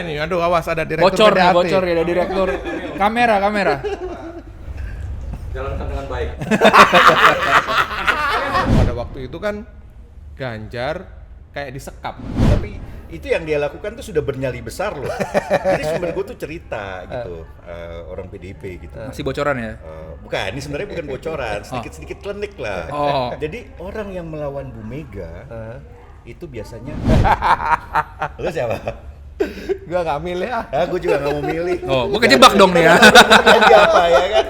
ini, aduh awas ada direktur Bocor nih, PDAT. bocor ya ada direktur. Kamera. Jalankan dengan baik. Pada waktu itu kan Ganjar kayak disekap. Tapi itu yang dia lakukan tuh sudah bernyali besar loh. Jadi sumber gue tuh cerita gitu, orang PDIP gitu. Masih bocoran ya? Bukan, ini sebenarnya bukan bocoran, sedikit-sedikit klinik lah. Oh. Jadi orang yang melawan Bu Mega itu biasanya lu siapa? Gua nggak milih ah. Gue juga nggak mau milih. Oh, gua kejebak dong nih ya. Jadi apa ya kan?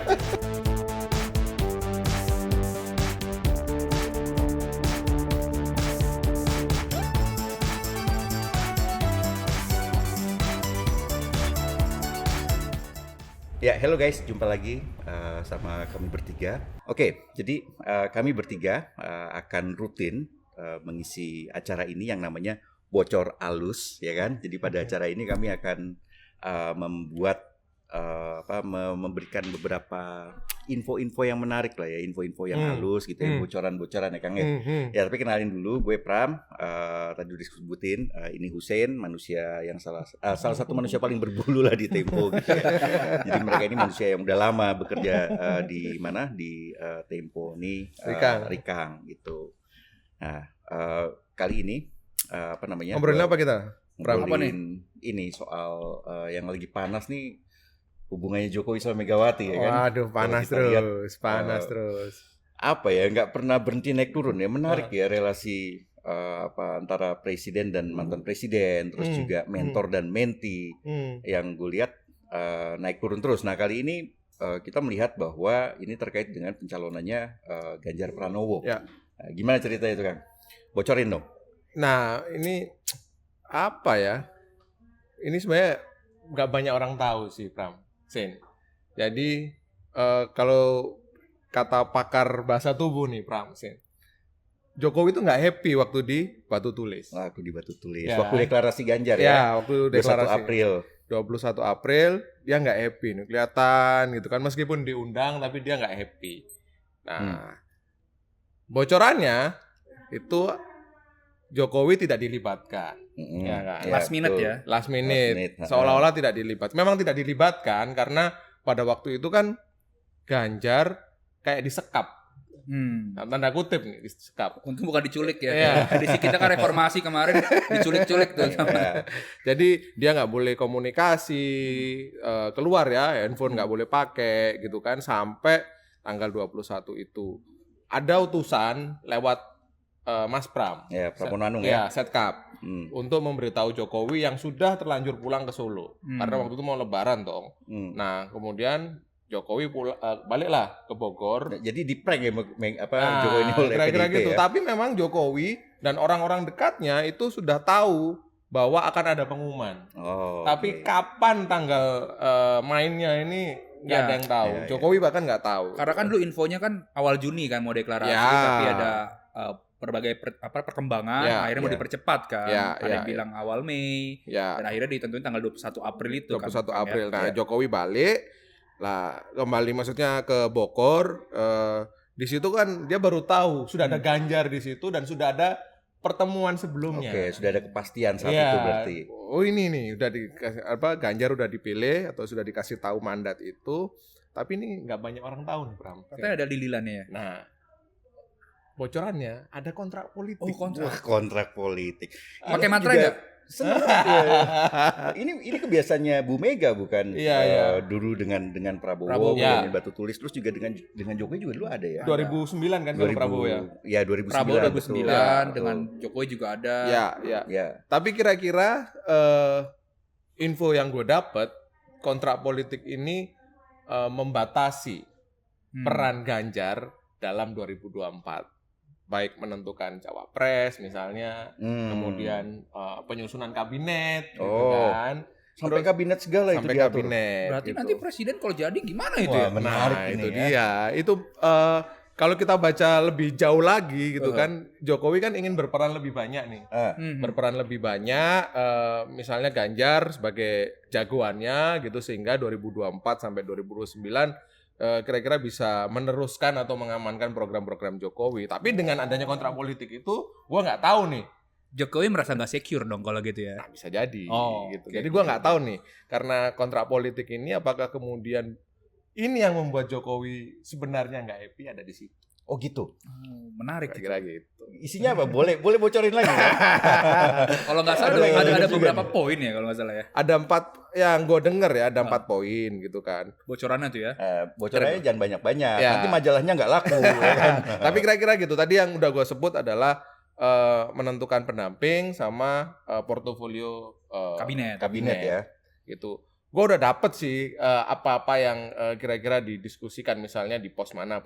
Ya, hello guys, jumpa lagi sama kami bertiga. Oke, jadi kami bertiga akan rutin mengisi acara ini yang namanya Bocor Alus, ya kan? Jadi pada acara ini kami akan memberikan beberapa info-info yang menarik lah ya, info-info yang halus gitu ya, bocoran-bocoran ya Kang ya. Ya, tapi kenalin dulu, gue Pram, tadi udah disebutin, ini Hussein, manusia yang salah satu manusia paling berbulu lah di Tempo gitu ya. Jadi mereka ini manusia yang udah lama bekerja di Tempo nih, Rikang gitu. Nah, kali ini Ngobrolin apa kita? Ngobrolin ini soal yang lagi panas nih, hubungannya Jokowi sama Megawati ya kan. Waduh, panas terus. Apa ya, nggak pernah berhenti naik turun ya. Menarik ya relasi antara presiden dan mantan presiden, terus juga mentor dan menti yang gue lihat naik turun terus. Nah, kali ini kita melihat bahwa ini terkait dengan pencalonannya Ganjar Pranowo. Ya. Nah, gimana ceritanya itu Kang? Bocorin dong. Nah, ini apa ya? Ini sebenarnya nggak banyak orang tahu sih, Pram. Sin. Jadi kalau kata pakar bahasa tubuh nih, Pram, Sin. Jokowi itu nggak happy waktu di Batu Tulis. Waktu di Batu Tulis. Ya. Waktu deklarasi Ganjar ya. Ya, waktu 21 deklarasi. April. 21 April dia nggak happy nih, kelihatan gitu kan, meskipun diundang tapi dia nggak happy. Nah, bocorannya itu Jokowi tidak dilibatkan, ya kan? Last minute betul. ya. Last minute, seolah-olah tidak dilibatkan. Memang tidak dilibatkan karena pada waktu itu kan Ganjar kayak disekap. Nah, tanda kutip nih, disekap. Untung bukan diculik ya. Iya. Di kita kan reformasi kemarin diculik-culik tuh. Jadi dia nggak boleh komunikasi keluar ya, handphone nggak boleh pakai gitu kan sampai tanggal 21 itu. Ada utusan lewat Mas Pram. Ya, Pramonanung ya. Ya, Setkap. Untuk memberitahu Jokowi yang sudah terlanjur pulang ke Solo. Karena waktu itu mau lebaran dong. Nah, kemudian Jokowi baliklah ke Bogor. Jadi di prank ya Jokowi ini oleh kira-kira PDIP gitu. ya. Tapi memang Jokowi dan orang-orang dekatnya itu sudah tahu bahwa akan ada pengumuman. Tapi kapan tanggal mainnya ini nggak ada yang tahu. Jokowi bahkan nggak tahu. Karena kan dulu infonya kan awal Juni kan mau deklarasi, tapi ada berbagai perkembangan, akhirnya mau dipercepat kan. Ada yang bilang awal Mei, dan akhirnya ditentuin tanggal 21 April itu. 21 April. Nah, Jokowi balik, lah kembali maksudnya ke Bogor. Di situ kan dia baru tahu sudah ada Ganjar di situ dan sudah ada pertemuan sebelumnya. Oke, sudah ada kepastian saat itu berarti. Oh ini nih udah dikasih Ganjar udah dipilih atau sudah dikasih tahu mandat itu, tapi ini nggak banyak orang tahu nih, Pram. Katanya ada lililannya ya. Nah, bocorannya ada kontrak politik. Oh, kontrak. Wah, kontrak politik. Pakai mantra enggak? Ini kebiasaannya Bu Mega bukan? Iya. Dulu dengan Prabowo Ya. dengan Batu Tulis, terus juga dengan Jokowi juga dulu ada ya. 2009 kan kalau Prabowo ya. Ya 2009. Prabowo 2009 betul. dengan Jokowi juga ada. Ya. Tapi kira-kira info yang gue dapat, kontrak politik ini membatasi peran Ganjar dalam 2024. Baik menentukan cawapres misalnya, kemudian penyusunan kabinet, gitu kan. Sampai kabinet segala itu sampai diatur. kabinet. Berarti gitu. nanti presiden kalau jadi gimana itu Wah, ya? menarik Nah, ini itu ya. dia. Itu kalau kita baca lebih jauh lagi gitu kan, Jokowi kan ingin berperan lebih banyak nih. Berperan lebih banyak, misalnya Ganjar sebagai jagoannya gitu, sehingga 2024 sampai 2029 kira-kira bisa meneruskan atau mengamankan program-program Jokowi. Tapi dengan adanya kontrak politik itu, gua nggak tahu nih Jokowi merasa nggak secure dong kalau gitu ya. Nah, bisa jadi gitu. Okay. Jadi gue nggak tahu nih karena kontrak politik ini apakah kemudian ini yang membuat Jokowi sebenarnya nggak happy ada di situ. Oh gitu. Menarik kira-kira gitu. Isinya apa? Boleh bocorin lagi ya? Kalau nggak salah ada beberapa poin ya kalau nggak salah ya. Ada 4 yang gue denger ya, ada 4 poin gitu kan. Bocorannya tuh ya. Bocorannya jangan banyak-banyak. Ya. Nanti majalahnya nggak laku. Ya kan? Tapi kira-kira gitu. Tadi yang udah gue sebut adalah menentukan pendamping sama portofolio kabinet ya. Gitu. Gue udah dapet sih apa-apa yang kira-kira didiskusikan misalnya di pos mana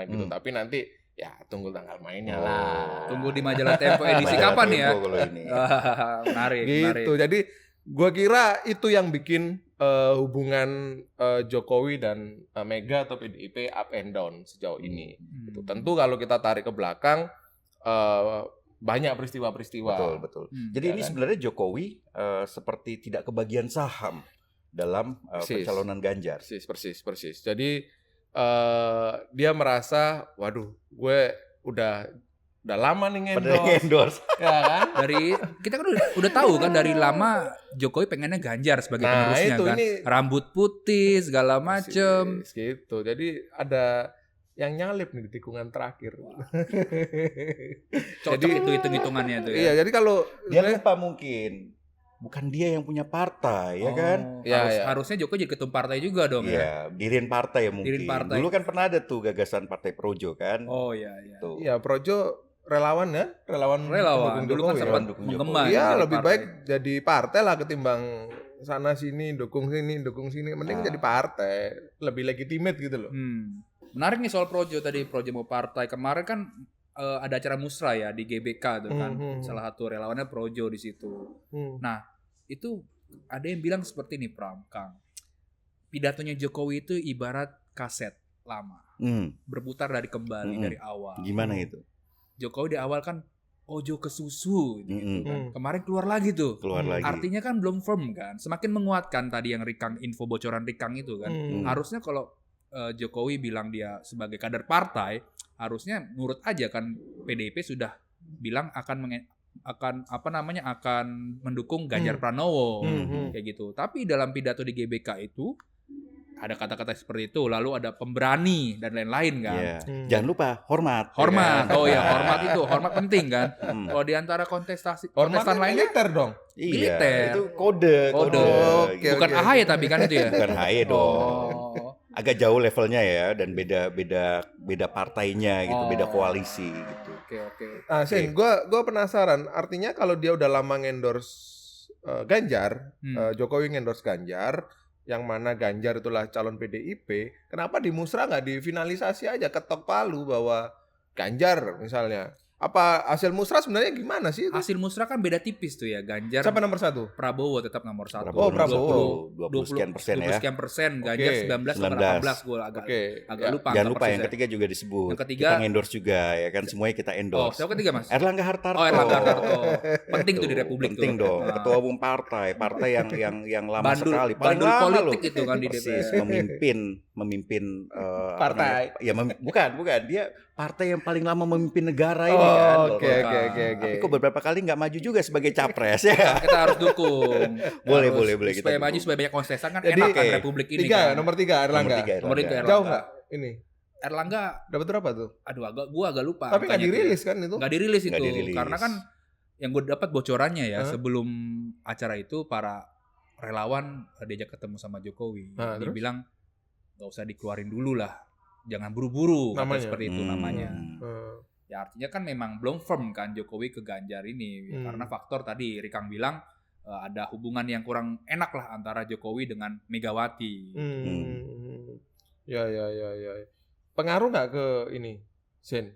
gitu. Tapi nanti ya tunggu tanggal mainnya lah. Tunggu di majalah Tempo edisi kapan ya? Menarik. Gitu. Jadi gue kira itu yang bikin hubungan Jokowi dan Mega atau PDIP up and down sejauh ini. Gitu. Tentu kalau kita tarik ke belakang banyak peristiwa-peristiwa. Betul. Jadi ini sebenarnya Jokowi seperti tidak kebagian saham dalam pencalonan Ganjar. Persis. Jadi dia merasa, waduh, gue udah lama nih endorse. Ya kan? Kita kan udah tahu kan dari lama Jokowi pengennya Ganjar sebagai penerusnya kan. Rambut putih segala macem. Gitu. Jadi ada yang nyalip nih di tikungan terakhir. Cocok jadi, itu hitung-hitungannya tuh ya. Iya, jadi kalau dia lupa mungkin bukan dia yang punya partai, ya kan? Harusnya Jokowi jadi ketum partai juga dong. Iya, diriin partai ya mungkin. Dulu kan pernah ada tuh gagasan partai Projo kan. Oh iya. Iya, Projo relawan ya, relawan dulu kan sempat menggema. Iya, lebih baik jadi partai lah ketimbang sana sini dukung sini. Mending jadi partai, lebih legitimate gitu loh. Menarik nih soal Projo tadi, Projo mau partai. Kemarin kan ada acara musra ya di GBK tuh kan. Salah satu relawannya Projo di situ. Nah, itu ada yang bilang seperti ini Kang. Pidatonya Jokowi itu ibarat kaset lama. Berputar dari kembali dari awal. Gimana itu? Jokowi di awal kan ojo ke susu gitu kan. Kemarin keluar lagi tuh. Artinya kan belum firm kan. Semakin menguatkan tadi yang info bocoran Rikang itu kan. Harusnya kalau Jokowi bilang dia sebagai kader partai, harusnya nurut aja kan. PDIP sudah bilang akan mendukung Ganjar Pranowo kayak gitu. Tapi dalam pidato di GBK itu ada kata-kata seperti itu, lalu ada pemberani dan lain-lain kan. Jangan lupa hormat. Kan? Oh ya, hormat penting kan. Kalau di antara kontestan lainnya militer dong. Militer. Itu kode. Bukan AHY tapi kan itu ya. Bukan AHY dong. Agak jauh levelnya ya, dan beda partainya gitu, beda koalisi gitu. Oke. Sen, gue penasaran. Artinya kalau dia udah lama ngendorse Ganjar, Jokowi ngendorse Ganjar, yang mana Ganjar itulah calon PDIP, kenapa di musra nggak difinalisasi aja, ketok palu bahwa Ganjar misalnya? Apa hasil musra sebenarnya gimana sih itu? Hasil musra kan beda tipis tuh ya. Ganjar siapa nomor 1? Prabowo tetap nomor 1. Prabowo 20 sekian persen ya. 20 sekian persen. Ganjar 19 atau 18 gue agak lupa. Jangan lupa yang ketiga juga disebut. Yang ketiga kita endorse juga ya kan, semuanya kita endorse. Siapa ketiga Mas? Erlangga Hartarto. Erlangga Hartarto. Penting tuh di Republik tuh. Penting dong. Ketua umum partai yang lama sekali. Paling bandul lama politik itu kan di DPR. memimpin partai. Bukan. Dia partai yang paling lama memimpin negara ini kan. Oke. Tapi kok beberapa kali nggak maju juga sebagai capres ya. Kita harus dukung. Boleh supaya maju, supaya banyak kontestan kan. Jadi, enak kan Republik ini kan. Nomor 3 Erlangga. Nomor 3 Erlangga. Jauh nggak ini? Erlangga dapat berapa tuh? Aduh, gua agak lupa. Tapi nggak dirilis kan itu? Nggak dirilis itu. Karena kan yang gue dapat bocorannya ya, sebelum acara itu para relawan diajak ketemu sama Jokowi. Dia bilang nggak usah dikeluarin dulu lah. Jangan buru-buru, seperti itu namanya. Ya artinya kan memang belum firm kan Jokowi ke Ganjar ini. Karena faktor tadi Rikang bilang ada hubungan yang kurang enak lah antara Jokowi dengan Megawati. Ya. Pengaruh nggak ke ini, Sen?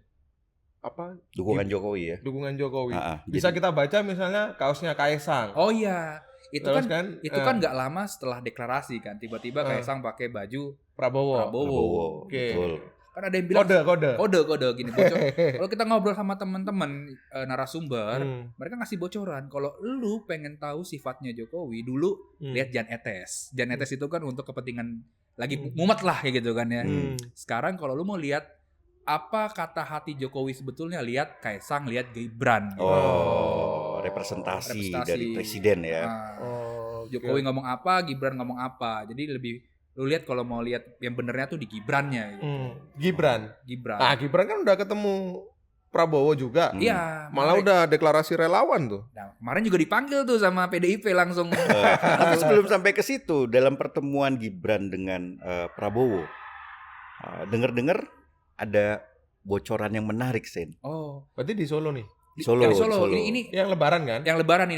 Apa? Dukungan Jokowi ya? Dukungan Jokowi. Bisa kita baca misalnya kaosnya Kaisang. Oh iya. Itu kan nggak lama setelah deklarasi kan, tiba-tiba Kaisang pakai baju Prabowo. Betul. Kan ada yang bilang kode gini bocor. Kalau kita ngobrol sama teman-teman narasumber, mereka ngasih bocoran. Kalau lu pengen tahu sifatnya Jokowi, dulu lihat Jan Etes. Jan Etes itu kan untuk kepentingan lagi mumet lah kayak gitu kan ya. Sekarang kalau lu mau lihat apa kata hati Jokowi sebetulnya, lihat Kaisang, lihat Gibran. Gitu. representasi dari presiden ya. Jokowi ngomong apa, Gibran ngomong apa. Jadi lebih lu lihat kalau mau lihat yang benernya tuh di Gibrannya gitu. Gibran. Nah, Gibran kan udah ketemu Prabowo juga. Iya. Malah udah deklarasi relawan tuh. Nah, kemarin juga dipanggil tuh sama PDIP langsung. Tapi sebelum sampai ke situ, dalam pertemuan Gibran dengan Prabowo, dengar-dengar ada bocoran yang menarik, Sen. Berarti di Solo nih? Di Solo. Ini yang Lebaran kan? Yang Lebaran.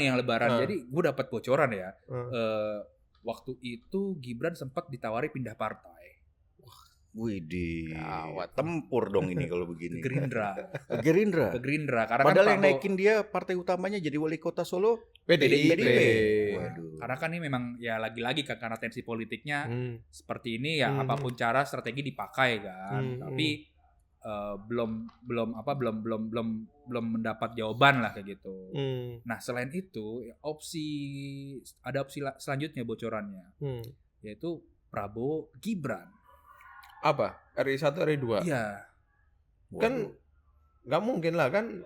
Jadi gue dapat bocoran ya. Waktu itu Gibran sempat ditawari pindah partai. Widih, tempur dong ini kalau begini. Ke Gerindra. Karena padahal kan yang naikin dia partai utamanya jadi wali kota Solo PDIP. Waduh. Karena kan ini memang ya lagi-lagi kan karena tensi politiknya seperti ini ya apapun cara strategi dipakai kan. Tapi belum mendapat jawaban lah kayak gitu. Nah selain itu ada opsi selanjutnya bocorannya yaitu Prabowo Gibran. Apa? RI1, RI2? Iya. Kan nggak mungkin lah kan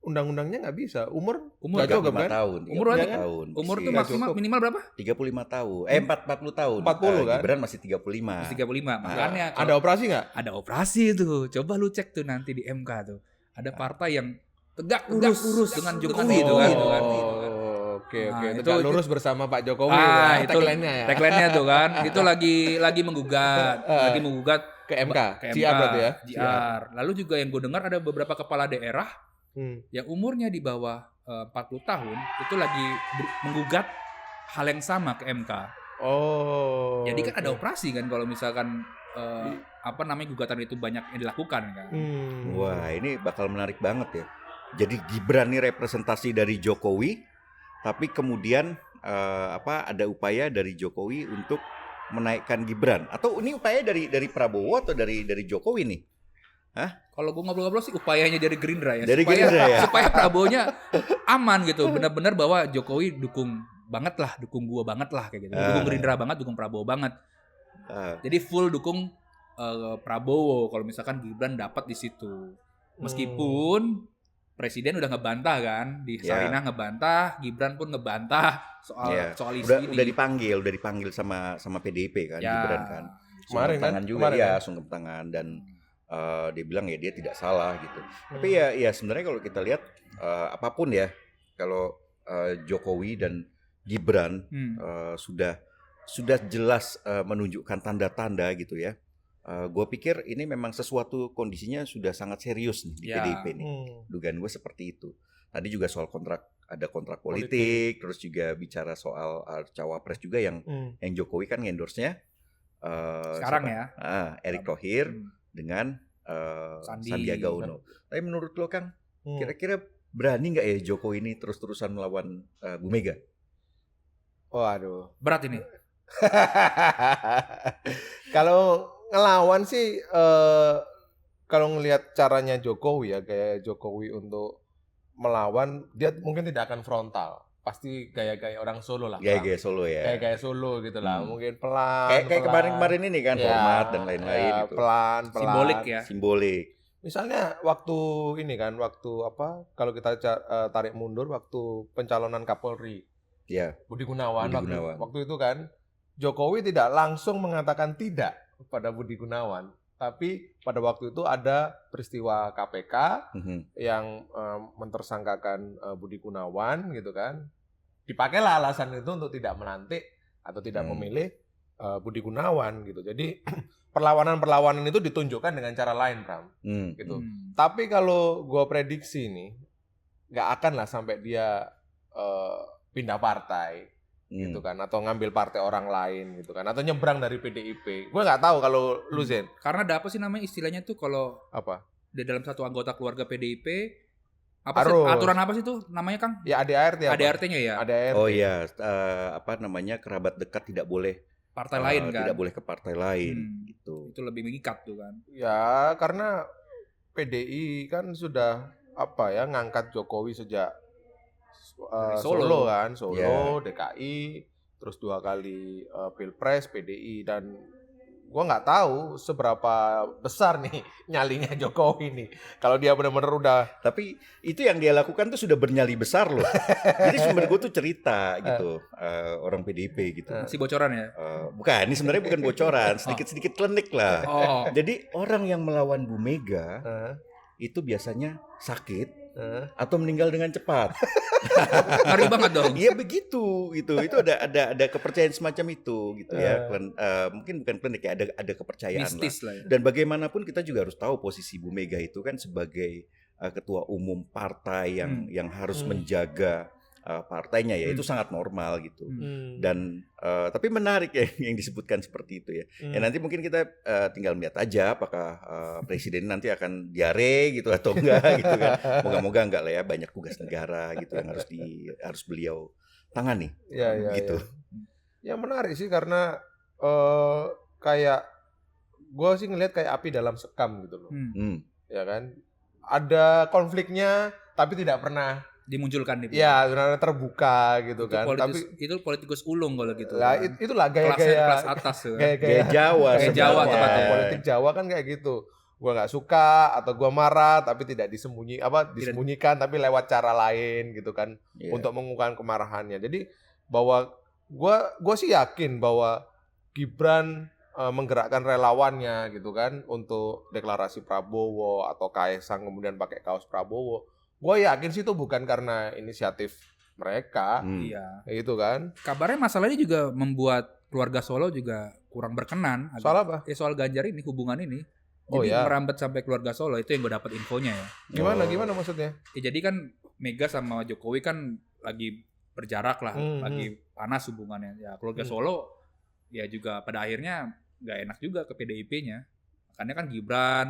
undang-undangnya nggak bisa. Umur nggak cukup kan? Umur berapa? Umur tuh maksimal minimal berapa? 35 tahun. 40 tahun. 40 kan? Gibran masih 35. Masih 35. Makanya ada operasi nggak? Ada operasi tuh. Coba lu cek tuh nanti di MK tuh. Ada partai yang tegak lurus dengan Jokowi itu kan. Oke. Itu lurus bersama Pak Jokowi. Itu tagline-nya tuh kan. Itu lagi menggugat ke MK. JR berarti ya. JR. Lalu juga yang gue dengar ada beberapa kepala daerah yang umurnya di bawah 40 tahun itu lagi menggugat hal yang sama ke MK. Jadi kan ada operasi kan kalau misalkan gugatan itu banyak yang dilakukan kan. Wah, ini bakal menarik banget ya. Jadi Gibran ini representasi dari Jokowi. Tapi kemudian ada upaya dari Jokowi untuk menaikkan Gibran atau ini upaya dari Prabowo atau dari Jokowi nih? Kalau gue ngobrol-ngobrol sih upayanya dari Gerindra ya. Supaya Prabowo-nya aman gitu, benar-benar bahwa Jokowi dukung gua banget lah kayak gitu. Dukung Gerindra banget, dukung Prabowo banget. Jadi full dukung Prabowo kalau misalkan Gibran dapat di situ. Meskipun Presiden udah ngebantah kan, di Sarinah ngebantah, Gibran pun ngebantah soal isu ini. Udah dipanggil sama PDIP kan, Gibran kan. Kemarin kan juga sungkem tangan dan dia bilang ya dia tidak salah gitu. Tapi ya sebenarnya kalau kita lihat apapun ya, kalau Jokowi dan Gibran sudah jelas menunjukkan tanda-tanda gitu ya. Gue pikir ini memang sesuatu kondisinya sudah sangat serius nih di PDIP nih. Dugaan gue seperti itu. Tadi juga soal ada kontrak politik, terus juga bicara soal cawapres juga yang Jokowi kan endorse-nya sekarang Erick Thohir dengan Sandiaga Uno. Tapi menurut lo Kang, kira-kira berani nggak ya Jokowi ini terus-terusan melawan Bu Mega? Waduh, berat ini. Kalau ngelawan sih kalau ngelihat caranya Jokowi ya, kayak Jokowi untuk melawan, dia mungkin tidak akan frontal. Pasti gaya-gaya orang Solo lah. Gaya-gaya Solo ya. Gaya-gaya Solo gitu lah. Mungkin pelan. Kayak kemarin-kemarin ini kan, format dan lain-lain gitu. Pelan. Simbolik. Misalnya waktu kalau kita tarik mundur waktu pencalonan Kapolri. Iya. Budi Gunawan. Waktu itu kan Jokowi tidak langsung mengatakan tidak pada Budi Gunawan, tapi pada waktu itu ada peristiwa KPK yang mentersangkakan Budi Gunawan gitu kan. Dipakailah alasan itu untuk tidak melantik atau tidak memilih Budi Gunawan gitu. Jadi perlawanan itu ditunjukkan dengan cara lain, Pram. Gitu. Tapi kalau gue prediksi nih, nggak akan lah sampai dia pindah partai. Gitu kan, atau ngambil partai orang lain gitu kan, atau nyebrang dari PDIP. Gue nggak tahu kalau lu Zen. Karena ada apa sih namanya istilahnya tuh kalau apa di dalam satu anggota keluarga PDIP aturan apa sih tuh namanya Kang? Ya ADART ya. ADART-nya ya. ADART. Oh iya, kerabat dekat tidak boleh partai lain kan. Tidak boleh ke partai lain gitu. Itu lebih mengikat tuh kan. Ya karena PDI kan sudah ngangkat Jokowi sejak Solo kan, Solo, DKI, terus 2 kali Pilpres, PDI, dan gue nggak tahu seberapa besar nih nyalinya Jokowi nih. Kalau dia benar-benar udah. Tapi itu yang dia lakukan tuh sudah bernyali besar loh. Jadi sumber gue tuh cerita gitu, orang PDIP gitu. Si bocoran ya? Bukan, ini sebenarnya bukan bocoran, sedikit-sedikit klinik lah. Jadi orang yang melawan Bu Mega itu biasanya sakit atau meninggal dengan cepat. Ngeri banget dong. Iya begitu, itu ada kepercayaan semacam itu gitu ya. Mungkin bukan klinik ya, ada kepercayaan mistis lah. Ya. Dan bagaimanapun kita juga harus tahu posisi Bu Mega itu kan sebagai ketua umum partai yang harus menjaga partainya ya, itu sangat normal gitu. Dan tapi menarik ya yang disebutkan seperti itu ya. Ya nanti mungkin kita tinggal lihat aja apakah presiden nanti akan diare gitu atau enggak gitu kan. Moga-moga enggak lah ya, banyak tugas negara gitu yang harus beliau tangani. Ya, gitu. Ya menarik sih karena kayak gue sih ngelihat kayak api dalam sekam gitu loh. Ya kan? Ada konfliknya tapi tidak pernah dimunculkan itu. Ya, sebenarnya terbuka gitu itu kan. Itu politikus ulung kalau gitu. Lah itulah gaya-gaya kelas atas. Gaya Jawa. Gaya Jawa tempatnya. Politik Jawa kan kayak gitu. Gua nggak suka atau gua marah tapi tidak disembunyikan tapi lewat cara lain gitu kan untuk mengungkapkan kemarahannya. Jadi bahwa gua sih yakin bahwa Gibran menggerakkan relawannya gitu kan untuk deklarasi Prabowo atau Kaesang kemudian pakai kaos Prabowo. Gue yakin sih itu bukan karena inisiatif mereka. Iya. Itu kan. Kabarnya masalahnya juga membuat keluarga Solo juga kurang berkenan. Soal apa? Soal Ganjar ini, hubungan ini. Jadi merambat sampai keluarga Solo, itu yang gue dapat infonya ya. Gimana maksudnya? Ya jadi kan Mega sama Jokowi kan lagi berjarak lah, lagi panas hubungannya. Ya keluarga Solo ya juga pada akhirnya nggak enak juga ke PDIP-nya. Makanya kan Gibran,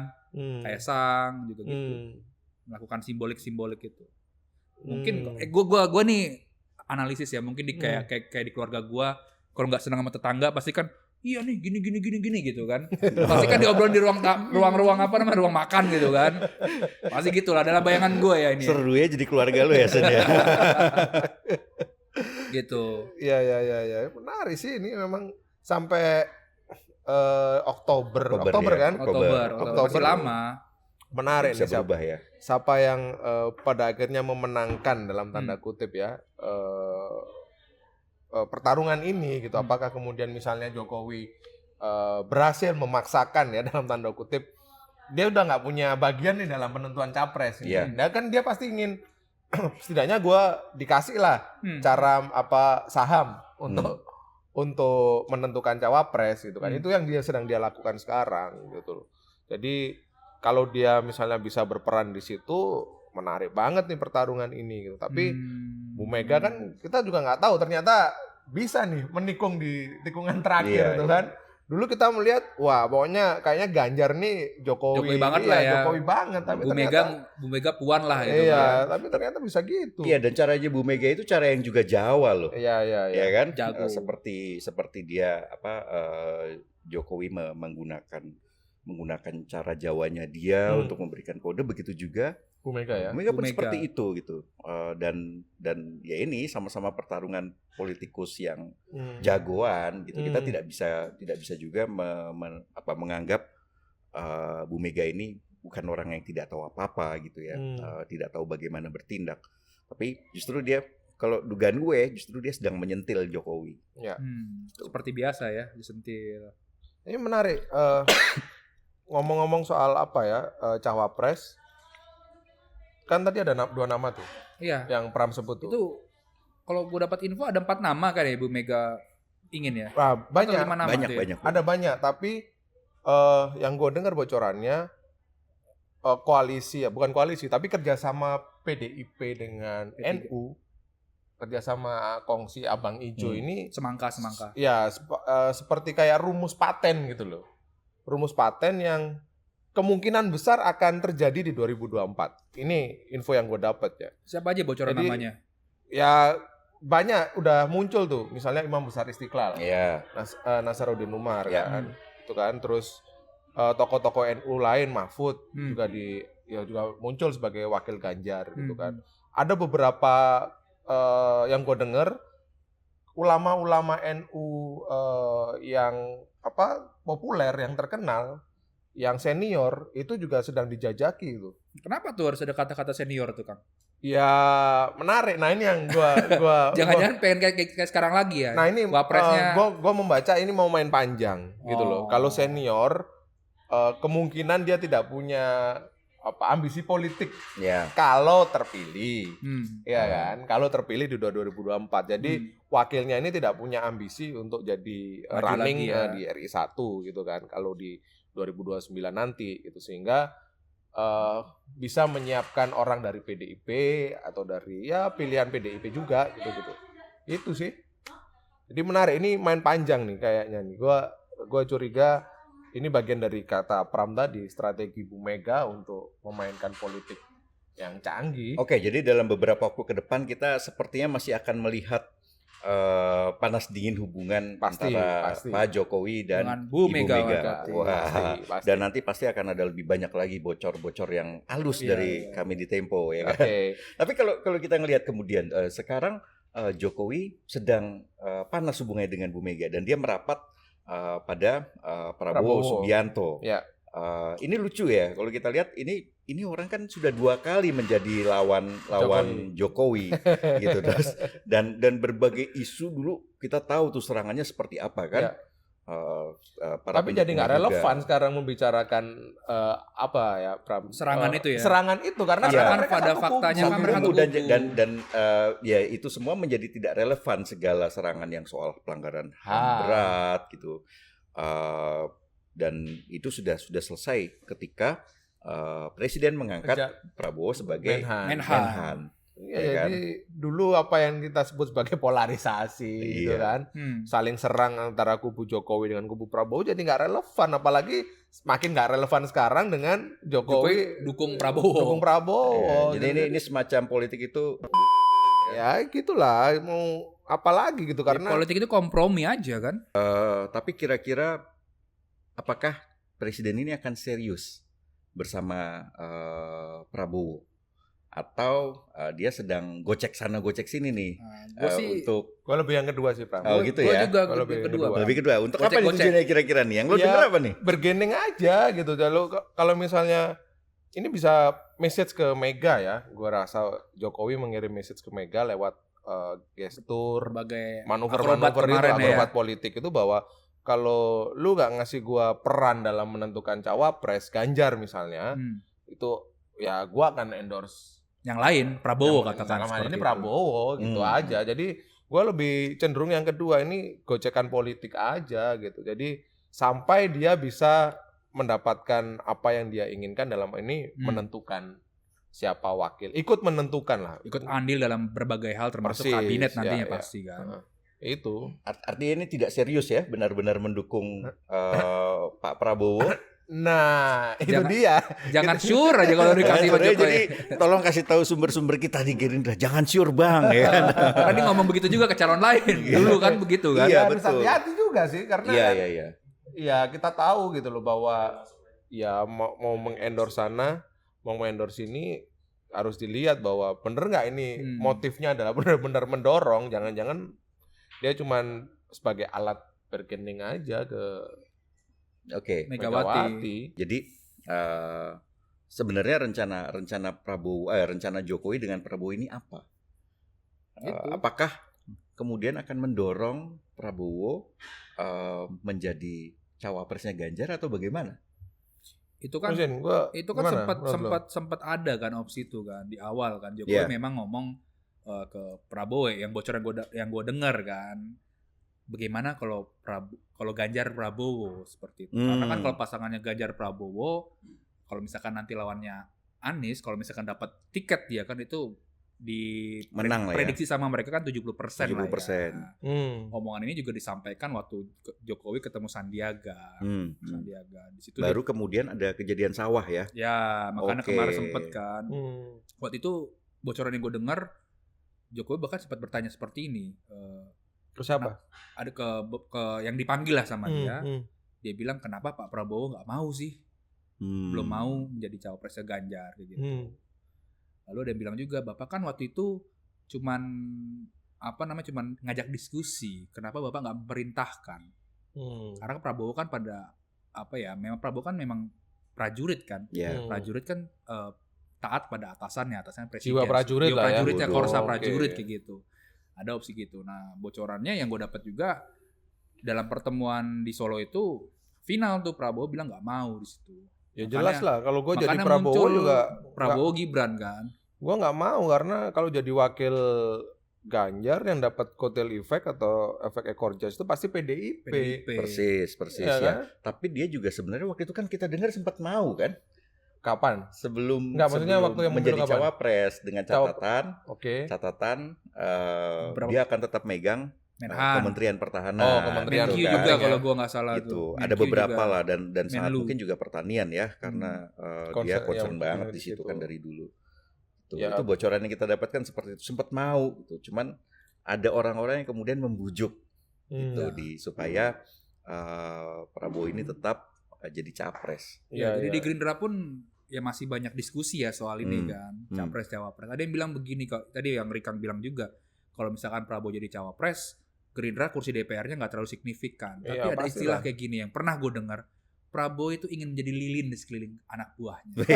Kaesang juga gitu. Melakukan simbolik itu. Mungkin gue nih analisis ya, mungkin di kayak di keluarga gue kalau nggak senang sama tetangga pasti kan iya nih gini gitu kan. Pasti kan diobrolin di ruang apa namanya, ruang makan gitu kan. Pasti gitulah dalam bayangan gue ya ini. Seru ya jadi keluarga lu ya Sen ya. Gitu. Iya. Menarik sih ini memang sampai Oktober kan? Oktober. Masih lama. Menarik nih siapa yang pada akhirnya memenangkan dalam tanda kutip ya pertarungan ini gitu. Apakah kemudian misalnya Jokowi berhasil memaksakan ya dalam tanda kutip, dia udah nggak punya bagian nih dalam penentuan capres. Nah kan dia pasti ingin setidaknya gue dikasih lah cara saham untuk menentukan cawapres gitu kan. Itu yang sedang dia lakukan sekarang gitu. Jadi kalau dia misalnya bisa berperan di situ, menarik banget nih pertarungan ini gitu. Tapi Bu Mega kan kita juga nggak tahu ternyata bisa nih menikung di tikungan terakhir gitu kan. Dulu kita melihat wah pokoknya kayaknya Ganjar nih Jokowi banget lah ya. Jokowi banget tapi Bu Mega puan lah gitu. Iya, tapi ternyata bisa gitu. Iya, dan caranya Bu Mega itu cara yang juga Jawa loh. Iya. Ya kan? Jago. Seperti dia Jokowi menggunakan cara Jawanya dia untuk memberikan kode, begitu juga Bu Mega ya. Bu Mega pun seperti itu gitu. Dan ya ini sama-sama pertarungan politikus yang jagoan gitu. Kita tidak bisa juga menganggap Bu Mega ini bukan orang yang tidak tahu apa-apa gitu ya. Tidak tahu bagaimana bertindak. Tapi justru dia, kalau dugaan gue, justru dia sedang menyentil Jokowi. Ya. Seperti biasa ya, disentil. Ini menarik. Ngomong-ngomong soal cawapres, kan tadi ada 2 nama tuh. Iya. Yang Pram sebut tuh. Itu kalau gue dapat info ada 4 nama kan ya Ibu Mega ingin ya. Wah, banyak. Banyak. Ada banyak, tapi yang gue dengar bocorannya bukan koalisi, tapi kerjasama PDIP dengan NU, kerjasama kongsi Abang Ijo ini semangka. Ya, seperti kayak rumus paten gitu loh. Rumus paten yang kemungkinan besar akan terjadi di 2024. Ini info yang gue dapat ya. Siapa aja bocoran namanya? Ya banyak udah muncul tuh. Misalnya Imam Besar Istiqlal. Iya. Nasaruddin Umar kan. Itu kan. Terus tokoh-tokoh NU lain, Mahfud juga juga muncul sebagai wakil Ganjar gitu kan. Ada beberapa yang gue dengar ulama-ulama NU yang populer, yang terkenal, yang senior itu juga sedang dijajaki itu. Kenapa tuh harus ada kata-kata senior tuh, Kang? Ya menarik. Nah ini yang gua jangan-jangan pengen kayak sekarang lagi ya. Nah ini wapresnya gua membaca ini mau main panjang gitu loh. Kalau senior kemungkinan dia tidak punya ambisi politik kalau terpilih. Ya kan? Kalau terpilih di 2024. Jadi wakilnya ini tidak punya ambisi untuk jadi running di RI 1 gitu kan. Kalau di 2029 nanti itu, sehingga bisa menyiapkan orang dari PDIP atau dari pilihan PDIP juga gitu. Itu sih. Jadi menarik, ini main panjang nih kayaknya nih. Gua curiga ini bagian dari kata Pram tadi, strategi Bu Mega untuk memainkan politik yang canggih. Oke, jadi dalam beberapa waktu ke depan kita sepertinya masih akan melihat panas dingin hubungan antara Pak Jokowi dan Bu Mega. Pasti. Dan nanti pasti akan ada lebih banyak lagi bocor-bocor yang halus dari kami di Tempo ya kan. Tapi kalau kita ngelihat kemudian sekarang Jokowi sedang panas hubungannya dengan Bu Mega dan dia merapat pada Prabowo Subianto. Ini lucu ya kalau kita lihat, ini orang kan sudah 2 kali menjadi lawan Jokowi gitu, dan berbagai isu dulu kita tahu tuh serangannya seperti apa kan. Tapi jadi nggak relevan sekarang membicarakan Pram, serangan itu ya. Serangan itu karena pada faktanya dan ya itu semua menjadi tidak relevan, segala serangan yang soal pelanggaran HAM berat gitu. Dan itu sudah selesai ketika Presiden mengangkat Prabowo sebagai Menhan. Ya, jadi dulu apa yang kita sebut sebagai polarisasi gitu kan, saling serang antara kubu Jokowi dengan kubu Prabowo jadi nggak relevan, apalagi makin nggak relevan sekarang dengan Jokowi dukung Prabowo. Jadi ini semacam politik itu ya gitulah, mau apa lagi gitu, karena politik itu kompromi aja kan. Tapi kira-kira apakah Presiden ini akan serius bersama Prabowo? Atau dia sedang gocek sana gocek sini nih? Gue lebih yang kedua sih, Pram. Oh gitu ya? Gue juga lebih kedua. Untuk apa nih tujuannya kira-kira nih? Yang lo denger apa nih? Bergening aja gitu. Kalau misalnya ini bisa message ke Mega ya. Gue rasa Jokowi mengirim message ke Mega lewat gestur, manuver-manuver itu, akrobat politik itu, bahwa kalau lu gak ngasih gue peran dalam menentukan cawapres, Ganjar misalnya, itu ya gue akan endorse yang lain, Prabowo katakan seperti ini, Prabowo gitu aja. Jadi gue lebih cenderung yang kedua, ini gocekan politik aja gitu. Jadi sampai dia bisa mendapatkan apa yang dia inginkan, dalam ini menentukan siapa wakil, ikut menentukan lah, ikut andil dalam berbagai hal termasuk kabinet nantinya pasti kan. Itu artinya ini tidak serius ya, benar-benar mendukung Pak Prabowo. Nah, dia. Jangan sure aja kalau dikasih Pak Jokowi. Jadi tolong kasih tahu sumber-sumber kita di Gerindra. Jangan sure Bang ya kan. Karena dia ngomong begitu juga ke calon lain. Dulu kan begitu kan. Iya, harus hati-hati juga sih, karena iya. Ya kita tahu gitu loh bahwa ya mau mengendorse sana, mau mengendorse sini, harus dilihat bahwa bener nggak ini motifnya adalah benar-benar mendorong. Jangan-jangan dia cuman sebagai alat bergening aja ke Megawati. Jadi sebenarnya rencana Jokowi dengan Prabowo ini apa? Apakah kemudian akan mendorong Prabowo menjadi cawapresnya Ganjar atau bagaimana? Itu kan sempat ada kan opsi itu kan di awal kan. Jokowi memang ngomong ke Prabowo yang bocor yang gue dengar kan. Bagaimana kalau Ganjar Prabowo seperti itu? Karena kan kalau pasangannya Ganjar Prabowo, kalau misalkan nanti lawannya Anies, kalau misalkan dapat tiket dia kan itu prediksi sama mereka kan 70% lah ya. Omongan ini juga disampaikan waktu Jokowi ketemu Sandiaga. Di situ baru kemudian ada kejadian sawah ya. Ya, makanya kemarin sempet kan. Waktu itu bocoran yang gue dengar, Jokowi bahkan sempat bertanya seperti ini. Terus apa? Ada ke yang dipanggil lah sama dia. Dia bilang, kenapa Pak Prabowo nggak mau sih? Belum mau menjadi cawapresnya Ganjar gitu. Lalu dia bilang juga, Bapak kan waktu itu cuman cuman ngajak diskusi. Kenapa Bapak nggak memerintahkan? Karena Prabowo kan memang Prabowo kan memang prajurit kan. Prajurit kan taat pada atasannya presiden. Jiwa prajurit lah ya. Prajuritnya korsa prajurit kayak gitu. Ada opsi gitu. Nah, bocorannya yang gue dapat juga dalam pertemuan di Solo itu final tuh Prabowo bilang nggak mau di situ. Ya jelas lah kalau gue jadi Prabowo juga Prabowo Gibran kan. Gue nggak mau karena kalau jadi wakil Ganjar yang dapat kotel efek atau efek ekor jas itu pasti PDIP. Persis ya. Kan? Tapi dia juga sebenarnya waktu itu kan kita dengar sempat mau kan? Kapan? Sebelum maksudnya waktu yang menjadi cawapres dengan catatan dia akan tetap megang Kementerian Pertahanan. Kementerian juga kalau gue nggak salah itu. Ada beberapa juga. Lah dan sangat mungkin juga pertanian ya karena dia concern banget di situ kan dari dulu. Itu bocoran yang kita dapatkan seperti itu, sempat mau gitu. Cuman ada orang-orang yang kemudian membujuk gitu supaya Prabowo ini tetap jadi capres. Jadi di Gerindra pun ya masih banyak diskusi ya soal ini kan, capres cawapres. Ada yang bilang begini kok, tadi yang Rikang bilang juga, kalau misalkan Prabowo jadi cawapres, Gerindra kursi DPR-nya nggak terlalu signifikan. Tapi ada istilah kayak gini yang pernah gue dengar. Prabowo itu ingin menjadi lilin di sekeliling anak buahnya.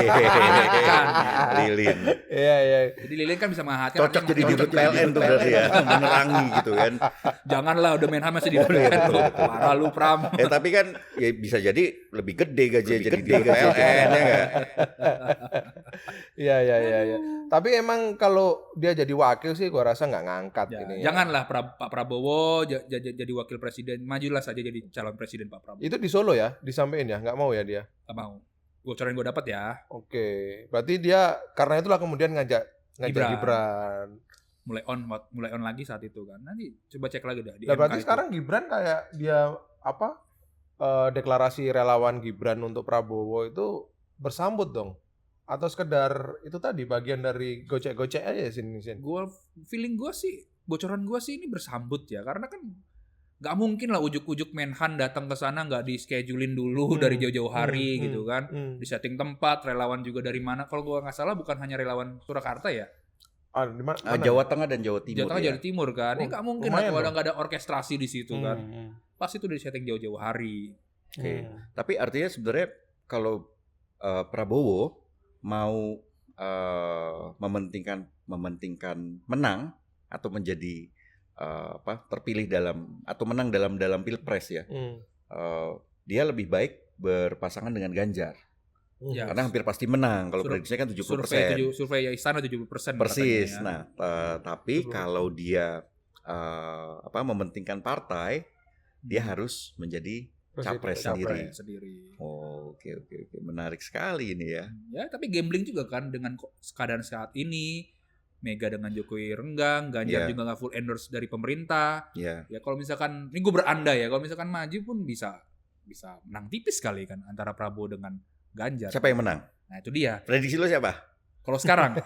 Lilin. Iya. Jadi lilin kan bisa menghangatkan. Cocok jadi dirut PLN tuh berarti ya, menerangi gitu kan. Janganlah udah Menhan masih di PLN tuh. Parah lu Pram. Tapi kan ya bisa jadi lebih gede gajinya jadi di PLN ya enggak? Iya. Tapi emang kalau dia jadi wakil sih gua rasa nggak ngangkat ini. Janganlah Pak Prabowo jadi wakil presiden, majulah saja jadi calon presiden Pak Prabowo. Itu di Solo ya, disampaikan ya, nggak mau ya dia? Nggak mau. Bocoran gue dapat ya. Oke, berarti dia karena itulah kemudian ngajak Gibran. Mulai on lagi saat itu kan. Nanti coba cek lagi dah. Berarti sekarang Gibran kayak dia deklarasi relawan Gibran untuk Prabowo itu bersambut dong? Atau sekedar itu tadi bagian dari gocek-gocek aja sini? Feeling gue sih, bocoran gue sih ini bersambut ya, karena kan nggak mungkin lah ujuk-ujuk Menhan datang ke sana nggak di-schedulein dulu dari jauh-jauh hari gitu kan. Di setting tempat, relawan juga dari mana. Kalau gue nggak salah bukan hanya relawan Surakarta ya. Jawa Tengah dan Jawa Timur. Jawa Tengah, Jawa Timur kan. Ini nggak mungkin lah kalau nggak ada orkestrasi di situ kan. Pasti itu dari setting jauh-jauh hari. Tapi artinya sebenarnya kalau Prabowo mau mementingkan menang atau menjadi terpilih atau menang dalam pilpres ya, dia lebih baik berpasangan dengan Ganjar. Karena hampir pasti menang kalau prediksinya kan 70%. Survei Istana 70%. Persis. Ya. Nah, tapi kalau dia mementingkan partai, dia harus menjadi capres sendiri. Oke. Menarik sekali ini ya. Ya, tapi gambling juga kan dengan keadaan saat ini. Mega dengan Jokowi renggang, Ganjar juga nggak full endorse dari pemerintah. Ya kalau misalkan, ini gue berandai ya, kalau misalkan maju pun bisa menang tipis sekali kan antara Prabowo dengan Ganjar. Siapa yang menang? Nah itu dia. Prediksi lo siapa? Kalau sekarang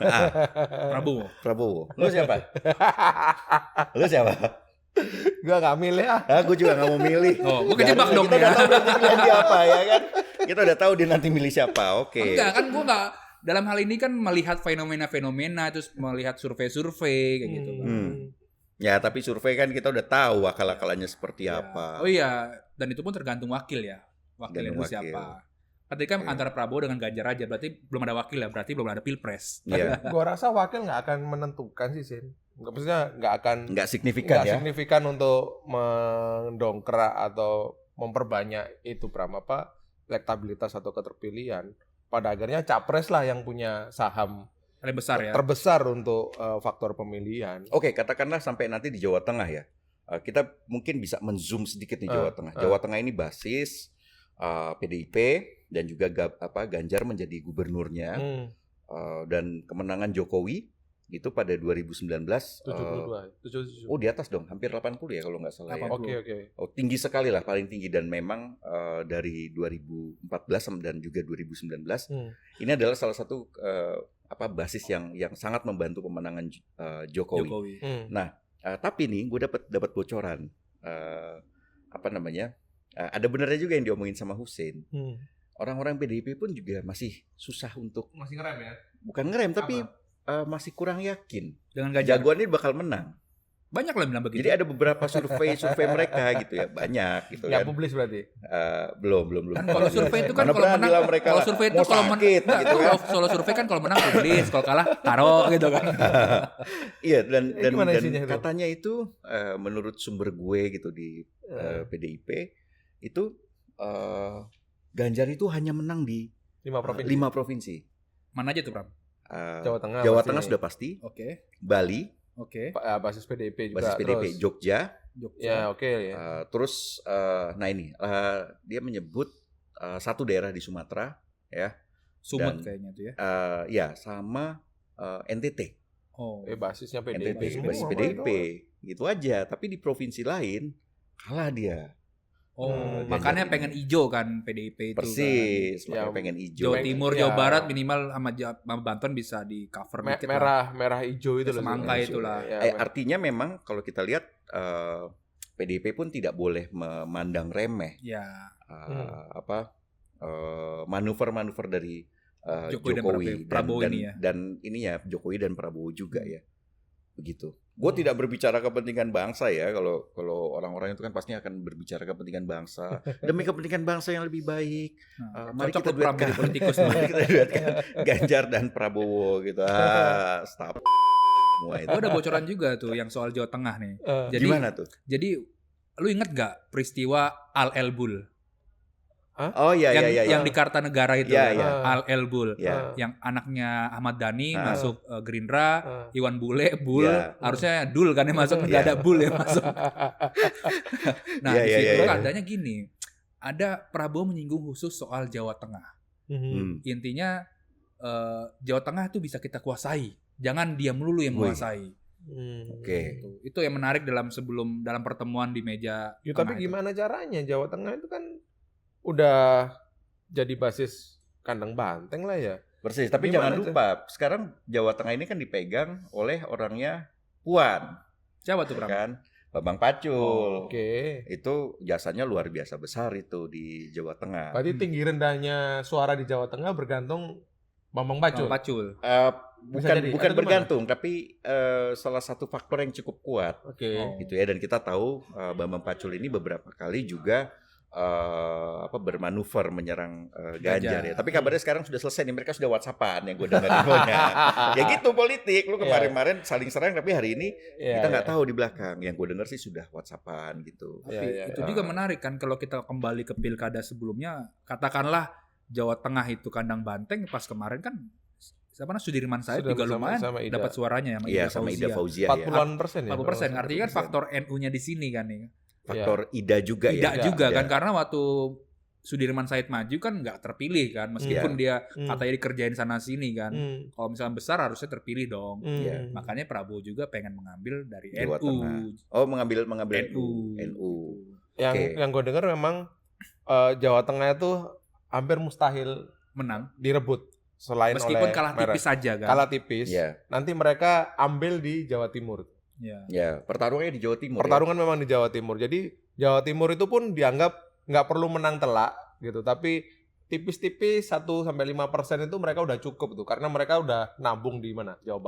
Prabowo. Lo siapa? Gue gak milih gue juga gak mau milih. Gue kejebak dong ya. Kita udah tahu nanti pilihan dia apa ya kan. Kita udah tahu dia nanti milih siapa. Oke. Enggak kan, gue gak. Dalam hal ini kan melihat fenomena-fenomena, terus melihat survei-survei kayak gitu kan. Ya tapi survei kan kita udah tahu akal-akalannya seperti apa. Oh iya, dan itu pun tergantung wakil ya. Wakilnya itu siapa. Tadi kan antara Prabowo dengan Ganjar aja, berarti belum ada wakil ya, berarti belum ada pilpres. Gua rasa wakil nggak akan menentukan sih, Sin. Maksudnya nggak signifikan untuk mendongkrak atau memperbanyak itu elektabilitas atau keterpilihan. Pada akhirnya capres lah yang punya saham paling besar ya. Terbesar untuk faktor pemilihan. Oke, katakanlah sampai nanti di Jawa Tengah ya. Kita mungkin bisa menzoom sedikit di Jawa Tengah. Jawa Tengah ini basis PDIP dan juga Ganjar menjadi gubernurnya. Dan kemenangan Jokowi itu pada 2019 72. Oh, di atas dong, hampir 80 ya kalau nggak salah ya. Oke. Oh, tinggi sekali lah, paling tinggi, dan memang dari 2014 dan juga 2019 ini adalah salah satu basis yang sangat membantu pemenangan Jokowi. Nah, tapi nih gue dapat bocoran ada benarnya juga yang diomongin sama Hussein. Orang-orang PDIP pun juga masih susah untuk ngerem ya. Bukan ngerem tapi masih kurang yakin dengan Ganjar. Jagoan ini bakal menang. Banyak lah bilang begitu. Jadi ada beberapa survei mereka gitu ya, banyak gitu Nggak kan. publis berarti? Belum. Kan kalau survei itu kan Mana kalau berani menang, lah mereka kalau lah. survei itu Mau kalau sakit gitu kan. kalau survei kan kalau menang publis, kalau kalah taruh gitu kan. Iya, dan gimana isinya itu? katanya itu menurut sumber gue gitu di PDIP itu Ganjar itu hanya menang di 5 provinsi. 5 provinsi. Mana aja tuh, Pram? Jawa Tengah. Jawa pasti Tengah nih. sudah pasti. Oke. Bali, Basis PDIP juga. basis PDIP, Terus. Jogja. Ya oke ya. Terus nah ini dia menyebut satu daerah di Sumatera ya. Sumut Dan, kayaknya tuh ya. Ya sama NTT. Oh. Basisnya PDIP NTT semua. basis PDIP gitu aja. Tapi di provinsi lain kalah dia. Makanya pengen ijo kan PDIP itu. Persis, kan. makanya pengen hijau. Jawa Timur, Jawa Barat minimal sama Banten bisa di cover dikit lah. merah hijau itu loh. Semangka itulah. Artinya memang kalau kita lihat PDIP pun tidak boleh memandang remeh Ya. manuver-manuver dari Jokowi dan Prabowo ini ya. Dan ini ya Jokowi dan Prabowo juga ya. Begitu. Gue tidak berbicara kepentingan bangsa ya. Kalau orang-orang itu kan pasti akan berbicara kepentingan bangsa demi kepentingan bangsa yang lebih baik. Mari kita duetkan politikus. Mari kita duetkan Ganjar dan Prabowo gitu. Stop. Semua itu. Ada bocoran juga tuh yang soal Jawa Tengah nih. Jadi, gimana tuh? Jadi lu inget gak peristiwa Al Elbul? Oh iya yang di Kartanegara itu Al Elbul, yang anaknya Ahmad Dhani masuk Gerindra, Iwan Bule harusnya Dul kan yang masuk, nggak ada Bul yang masuk. Nah di situ adanya gini, ada Prabowo menyinggung khusus soal Jawa Tengah. Intinya Jawa Tengah itu bisa kita kuasai, jangan dia melulu yang menguasai. Oke. Itu yang menarik dalam pertemuan di meja. Tapi gimana caranya Jawa Tengah itu kan udah jadi basis kandang banteng lah ya. Persis, tapi jangan lupa sekarang Jawa Tengah ini kan dipegang oleh orangnya Puan. Siapa tuh, kan? Bambang Pacul. Oke. Itu jasanya luar biasa besar itu di Jawa Tengah. Berarti tinggi rendahnya suara di Jawa Tengah bergantung Bambang Pacul. Bukan bergantung, tapi salah satu faktor yang cukup kuat. Gitu ya, dan kita tahu Bambang Pacul ini beberapa kali juga bermanuver menyerang Ganjar ya. Tapi kabarnya sekarang sudah selesai nih, mereka sudah WhatsAppan yang gue dengar infonya. Ya gitu politik, lu kemarin saling serang tapi hari ini kita nggak tahu di belakang. Yang gue dengar sih sudah WhatsAppan gitu. Tapi itu juga menarik kan kalau kita kembali ke pilkada sebelumnya, katakanlah Jawa Tengah itu kandang banteng, pas kemarin kan Sudirman Said juga lumayan dapat suaranya sama Ida Fauzia 40% ya. 40%. Artinya kan faktor NU-nya di sini kan nih. Faktor Ida juga Ida juga kan, karena waktu Sudirman Said maju kan nggak terpilih kan, meskipun dia katanya dikerjain sana sini kan. Kalau misalnya besar harusnya terpilih dong. Makanya Prabowo juga pengen mengambil dari Jawa NU. Tengah. Oh, mengambil NU. Yang gue dengar memang Jawa Tengah itu hampir mustahil menang, direbut selain meskipun oleh kalah tipis saja kan. Kalah tipis. Nanti mereka ambil di Jawa Timur. Pertarungannya di Jawa Timur. Pertarungan memang di Jawa Timur. Jadi Jawa Timur itu pun dianggap nggak perlu menang telak gitu, tapi tipis-tipis 1-5% itu mereka udah cukup tuh, karena mereka udah nabung di mana? Jawa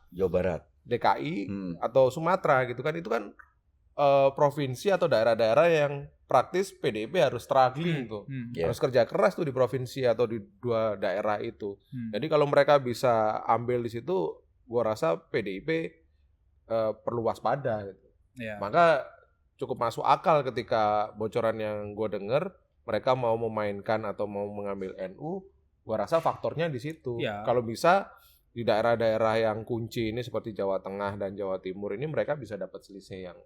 Barat, DKI atau Sumatera gitu kan. Itu kan provinsi atau daerah-daerah yang praktis PDIP harus struggling tuh. Harus kerja keras tuh di provinsi atau di dua daerah itu. Jadi kalau mereka bisa ambil di situ, gua rasa PDIP perlu waspada gitu. Maka cukup masuk akal ketika bocoran yang gue dengar mereka mau memainkan atau mau mengambil NU. Gue rasa faktornya di situ. Kalau bisa di daerah-daerah yang kunci ini seperti Jawa Tengah dan Jawa Timur ini mereka bisa dapat selisih yang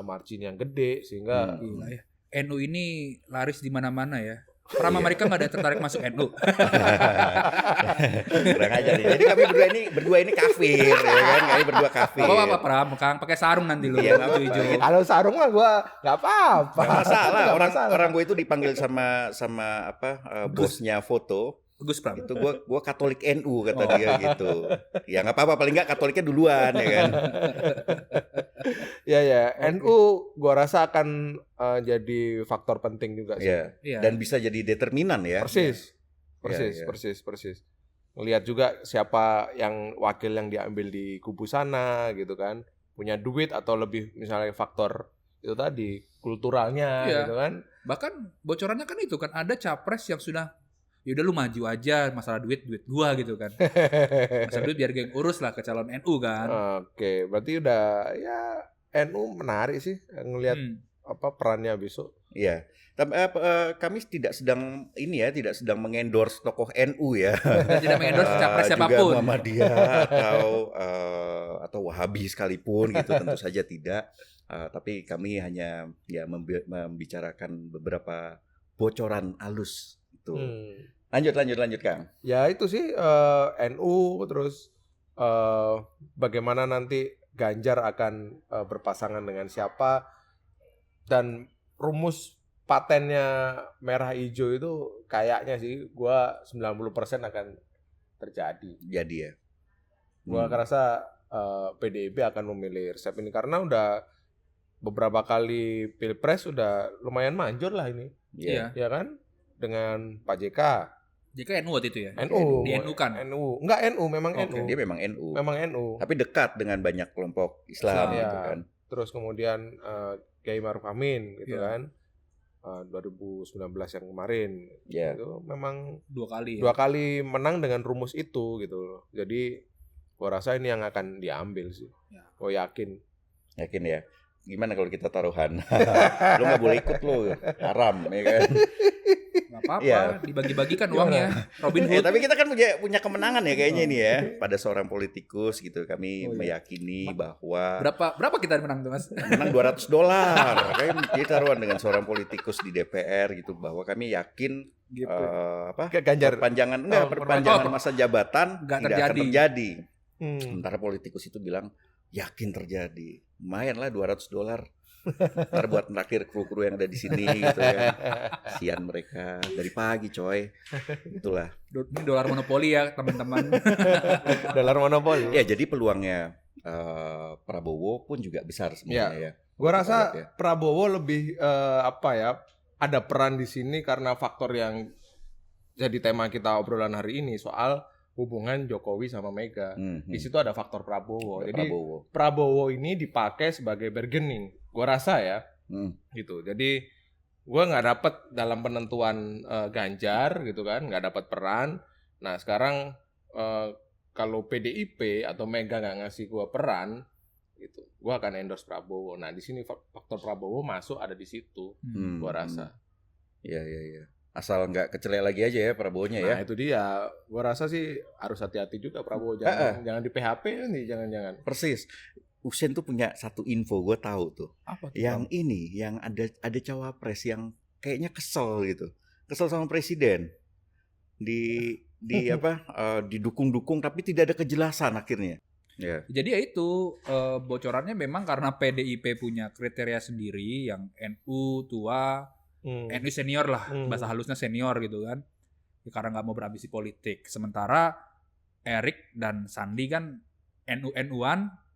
margin yang gede sehingga NU ini laris di mana-mana ya. Pram mereka nggak ada tertarik masuk NU. Kurang aja nih. Jadi kami berdua ini kafir, ya kan? Kami berdua kafir. Apa Pram? Kang pakai sarung nanti lu. Hijau-hijau. Kalau sarung mah gue nggak apa-apa. Nggak masalah. Orang gue itu dipanggil sama bosnya foto. Bagus Pram. Itu gue Katolik NU kata dia gitu. Ya nggak apa-apa, paling nggak Katoliknya duluan ya kan. NU gue rasa akan jadi faktor penting juga sih. Dan bisa jadi determinan ya. Persis. Melihat juga siapa yang wakil yang diambil di kubu sana gitu kan. punya duit atau lebih misalnya faktor itu tadi kulturalnya gitu kan. Bahkan bocorannya kan itu kan ada capres yang sudah ya udah lu maju aja, masalah duit gua gitu kan. Masalah duit biar geng urus lah ke calon NU kan. Oke, berarti udah ya NU menarik sih ngelihat perannya besok. Iya. Kami tidak sedang mengendorse tokoh NU ya. Dan tidak mengendorse capres siapapun. Juga Muhammadiyah atau Wahabi sekalipun gitu, tentu saja tidak. Tapi kami hanya ya membicarakan beberapa bocoran halus itu. Lanjut Kang. Ya itu sih NU terus bagaimana nanti Ganjar akan berpasangan dengan siapa dan rumus patennya merah hijau itu kayaknya sih gua 90% akan terjadi. Jadi ya. Gua ngerasa PDIP akan memilih resep ini karena udah beberapa kali Pilpres udah lumayan manjur lah ini. Iya. Ya kan? Dengan Pak JK. JK NU waktu itu ya? NU. Di NU kan? NU. Enggak NU, memang NU. Dia memang NU. Memang NU. Tapi dekat dengan banyak kelompok Islam gitu kan. Terus kemudian Kiai Ma'ruf Amin gitu kan. 2019 yang kemarin itu memang dua kali menang dengan rumus itu gitu loh. Jadi gua rasa ini yang akan diambil sih. Gua yakin ya. Gimana kalau kita taruhan? Lu nggak boleh ikut lu, haram ya kan? Nggak apa-apa, dibagi-bagikan uangnya. Robin Hood. Tapi kita kan punya kemenangan ya kayaknya ini ya pada seorang politikus gitu. Kami meyakini bahwa berapa kita menang tuh Mas? Menang $200. Kayak kita taruhan dengan seorang politikus di DPR gitu, bahwa kami yakin gitu. Ganjar perpanjangan masa jabatan tidak akan terjadi. Sementara politikus itu bilang yakin terjadi. Lumayan lah $200. Ntar buat traktir kru-kru yang ada di sini gitu kan. Kasian mereka dari pagi coy. Itulah. Ini dolar monopoli ya teman-teman. Dolar monopoli. Ya jadi peluangnya Prabowo pun juga besar sebenarnya ya. Gua rasa Prabowo lebih ada peran di sini karena faktor yang jadi tema kita obrolan hari ini soal hubungan Jokowi sama Mega. Di situ ada faktor Prabowo. Jadi Prabowo ini dipakai sebagai bargaining. Gua rasa ya. Gitu. Jadi gua nggak dapat dalam penentuan Ganjar gitu kan, nggak dapat peran. Nah, sekarang kalau PDIP atau Mega nggak ngasih gua peran gitu, gua akan endorse Prabowo. Nah, di sini faktor Prabowo masuk ada di situ. Gua rasa. Iya. Asal nggak kecelek lagi aja ya Prabowo-nya ya. Nah itu dia. Gua rasa sih harus hati-hati juga Prabowo. Jangan di PHP nih, jangan-jangan. Persis. Husein tuh punya satu info, gue tahu tuh. Apa tuh? Yang ada cawapres yang kayaknya kesel gitu. Kesel sama presiden. Didukung-dukung tapi tidak ada kejelasan akhirnya. Yeah. Jadi ya itu bocorannya memang karena PDIP punya kriteria sendiri yang NU tua, NU senior lah, bahasa halusnya senior gitu kan. Ya, karena nggak mau berambisi politik. Sementara Erik dan Sandi kan NU-NUan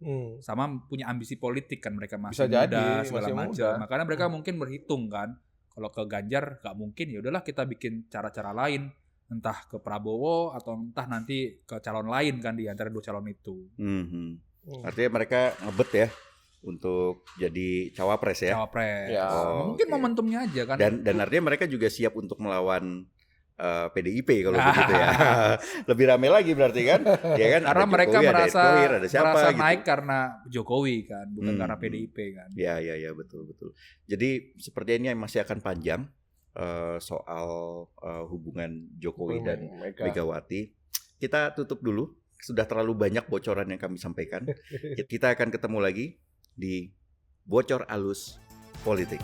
sama punya ambisi politik kan, mereka masih muda segala macam. Makanya mereka mungkin berhitung kan, kalau ke Ganjar nggak mungkin, ya udahlah kita bikin cara-cara lain, entah ke Prabowo atau entah nanti ke calon lain kan di antara dua calon itu. Artinya mereka ngebet ya untuk jadi cawapres ya. Cawapres. Ya, mungkin momentumnya aja kan. Dan artinya mereka juga siap untuk melawan PDIP kalau begitu ya. Lebih ramai lagi berarti kan? Ya kan? Karena Jokowi, mereka merasa gitu. naik karena Jokowi kan, bukan karena PDIP kan. Ya, betul. Jadi sepertinya masih akan panjang soal hubungan Jokowi dan Megawati. Kita tutup dulu. Sudah terlalu banyak bocoran yang kami sampaikan. Kita akan ketemu lagi di Bocor Alus Politik.